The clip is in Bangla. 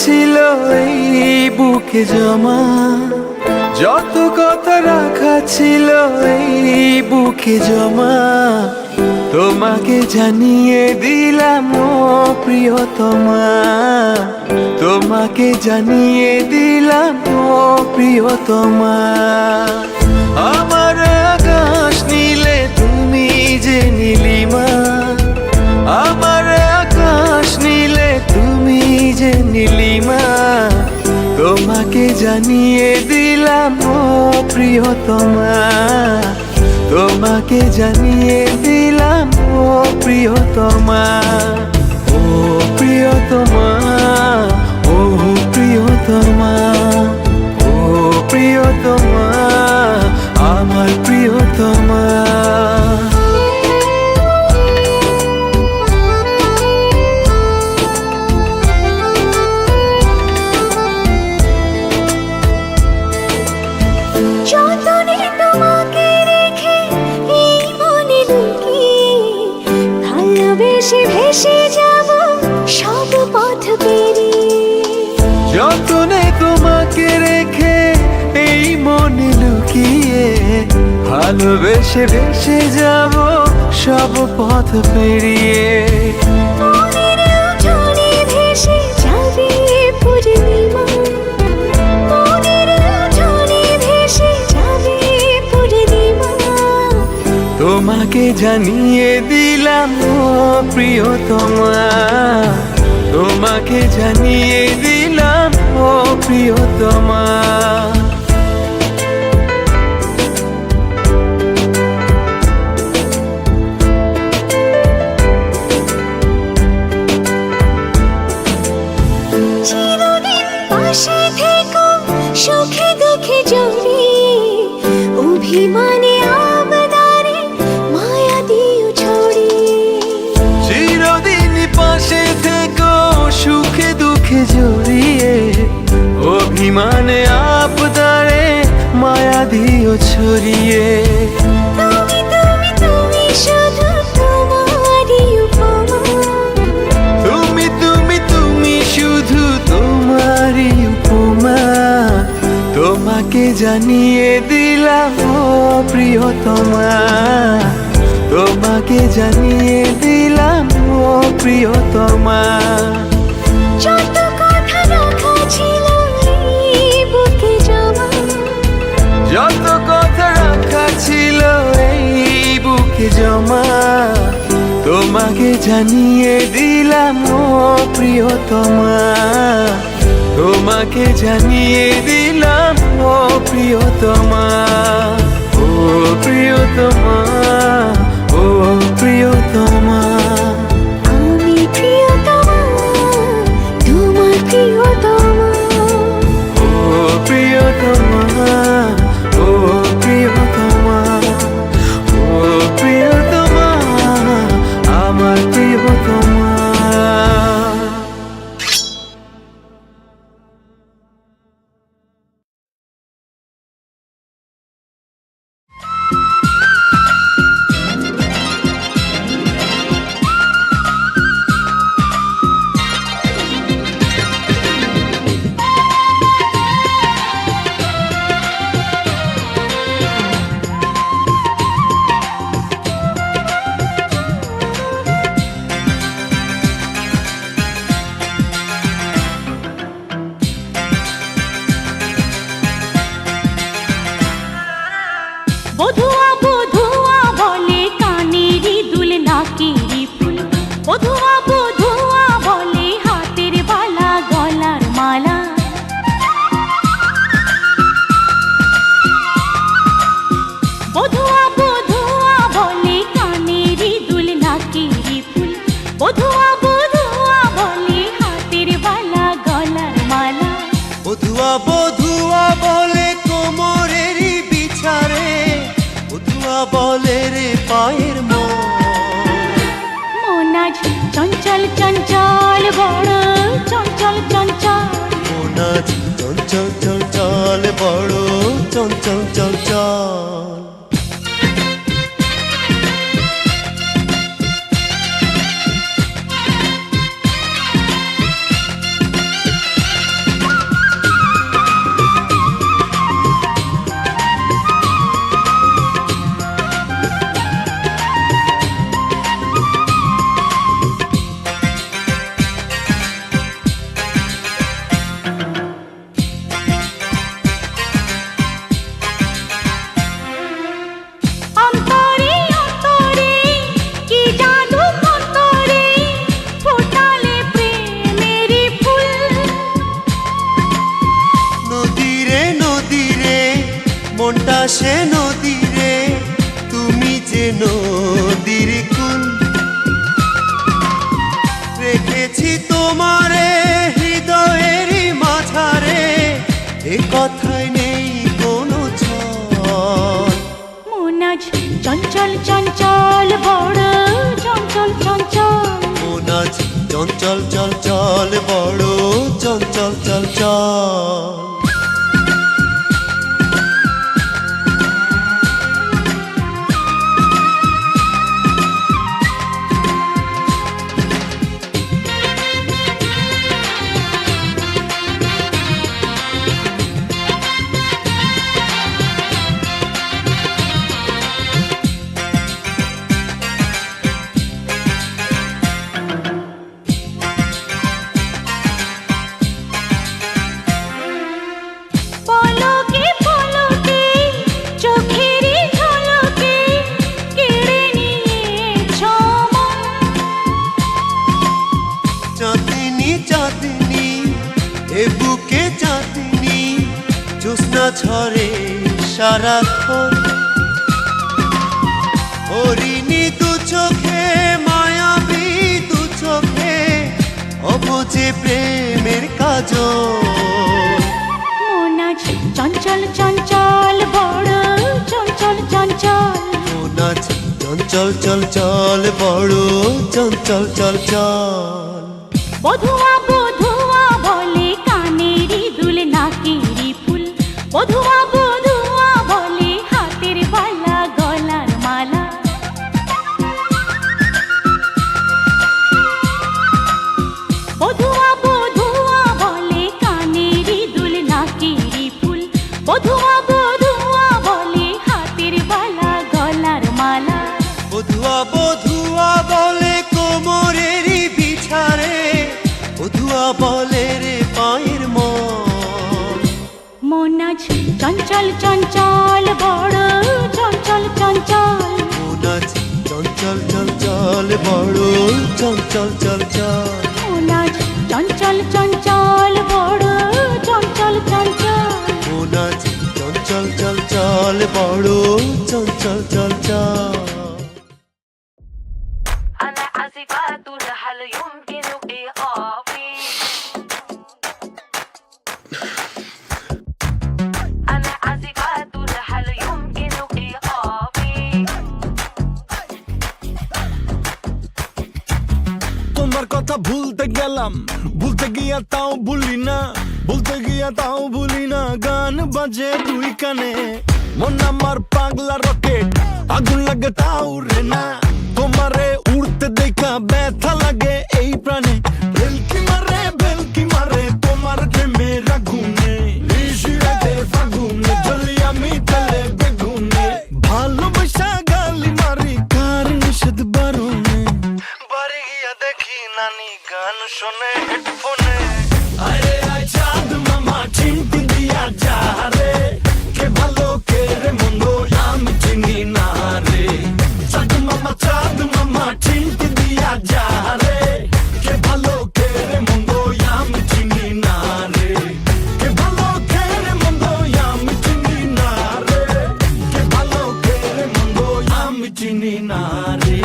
ছিল এই বুকে জমা, যত কথা রাখা ছিল এই বুকে জমা, তোমাকে জানিয়ে দিলাম ও প্রিয়তমা, তোমাকে জানিয়ে দিলাম ও প্রিয়তমা। আমার আকাশ নীলে তুমি যে নীলিমা, আমার আকাশ নীলে তুমি যে নীলিমা, তোমাকে জানিয়ে দিলাম ও প্রিয়তমা, তোমাকে জানিয়ে দিলাম ও প্রিয়তমা। ও প্রিয়তমা, ও প্রিয়তমা, ও প্রিয়তমা, আমার প্রিয়তমা। ভেসে যাব সব পথ পেরিয়ে, যতনে তোমাকে রেখে এই মনে লুকিয়ে, ভালোবেসে ভেসে যাব সব পথ পেরিয়ে। মনের উঠোনে ভেসে যাবে পূর্ণিমা, মনের উঠোনে ভেসে যাবে পূর্ণিমা, তোমাকে জানিয়ে দিলাম ও প্রিয়তমা, তোমাকে জানিয়ে দিলাম ও প্রিয়তমা। চিরদিন পাশে থেকো সুখে দুঃখে জড়িয়ে, অভিমানে আবদারে মায়া দিও ছড়িয়ে। চিরদিন পাশে থেকো সুখে দুঃখে জড়িয়ে, অভিমানে আবদারে মায়া দিও ছড়িয়ে। তুমি তুমি তুমি শুধু তোমারই উপমা, তুমি তুমি তুমি শুধু তোমারই উপমা, তোমাকে জানিয়ে দিলাম ও প্রিয়তমা, তোমাকে জানিয়ে দিলাম ও প্রিয়তমা। যত কথা রাখা ছিল এই বুকে জমা, যত কথা রাখা ছিল এই বুকে জমা, তোমাকে জানিয়ে দিলাম ও প্রিয়তমা, তোমাকে জানিয়ে দিলাম ও প্রিয়তমা। ও প্রিয়তমা, ও প্রিয়তমা, আমি প্রিয়তমা, তোমার প্রিয়তমা। ও প্রিয়তমা, ও প্রিয়তমা, ও প্রিয়তমা, আমার প্রিয়তমা। বধুয়া বধুয়া বলে কানেরই দুল নাকেরই ফুল, বধুয়া বধুয়া বলে হাতের বালা গলার মালা। বধুয়া বধুয়া বলে কানেরই দুল নাকেরই ফুল, বধুয়া বধুয়া বলে হাতের বালা গলার মালা। বধুয়া বধুয়া বলে কোমরেরই বিছারে, বধুয়া বলে রে পায়ের মন আজ চঞ্চল চঞ্চল বড় চঞ্চল চঞ্চল, মন আজ চঞ্চল চঞ্চল বড় চঞ্চল চঞ্চল। মনটা সে নদী রে, তুমি যে নদীর কুল। রেখেছি তোমারে হৃদয়েরই মাঝারে, এ কথায় নেই কোনো ছল। মন আজ চঞ্চল চঞ্চল বড় চঞ্চল চঞ্চল। মন আজ চঞ্চল চঞ্চল বড় চঞ্চল চঞ্চল। পলকে পলকে চোখেরই ঝলকে কেড়ে নিয়েছ মন। চাঁদনি চাঁদনি এ বুকে চাঁদনি, জ্যোৎস্না ঝরে সারাক্ষণ। হরিণী দু চোখে মায়াবী দু চোখে, অবুঝে প্রেমের কাজল। মন আজ চঞ্চল চঞ্চল বড় চঞ্চল চঞ্চল। মন আজ চঞ্চল চঞ্চল বড় চঞ্চল চঞ্চল। বধুয়া বধুয়া বলে কানেরই দুল নাকেরই ফুল। বধুয়া বধুয়া বলে হাতের বালা গলার মালা। বধুয়া বধুয়া বলে কানেরই দুল নাকেরই ফুল। বধুয়া বধুয়া বলে হাতের বালা গলার মালা। বধুয়া বধুয়া বলে কোমরেরই বিছারে, বধুয়া বলে রে পায়ের মন। মন আজ চঞ্চল চঞ্চল বড় চঞ্চল চঞ্চল। মন আজ চঞ্চল চঞ্চল বড় চঞ্চল চঞ্চল। মন আজ চঞ্চল চঞ্চল বড় চঞ্চল চঞ্চল। মন আজ চঞ্চল চঞ্চল বড় চঞ্চল চঞ্চল। أنا عازفة هل يمكن إيقافي؟ أنا عازفة هل يمكن إيقافي؟ তোমার কথা ভুলতে গেলাম, ভুলতে গিয়া তাও ভুলি না, ভুলতে গিয়া তাও ভুলি না। গান বাজে দুই কানে, মন আমার পাগলা রকেট, আগুন লাগে তাও রে না। তোমারে উড়তে দেখা ব্যথা লাগে এই প্রাণে, ভেলকি মারে তোমার প্রেমের আগুনে। নিশিরাতে ফাগুনে জ্বলি আমি তেলে বেগুনে, ভালোবাসা গালি মারি কার নিষেধ বারণে। বাড়ি গিয়া দেখি নানি গান শোনে হেডফোনে। আরে আয় চাঁদ মামা চিমটি দিয়া যা রে, কে ভালো কে রে মন্দ আমি চিনি না রে। চাঁদ মামা চিমটি দিয়া যা রে, কে ভালো কে রে মন্দ আমি চিনি না রে। কে ভালো কে রে মন্দ আমি চিনি না রে। কে ভালো কে রে মন্দ আমি চিনি না রে।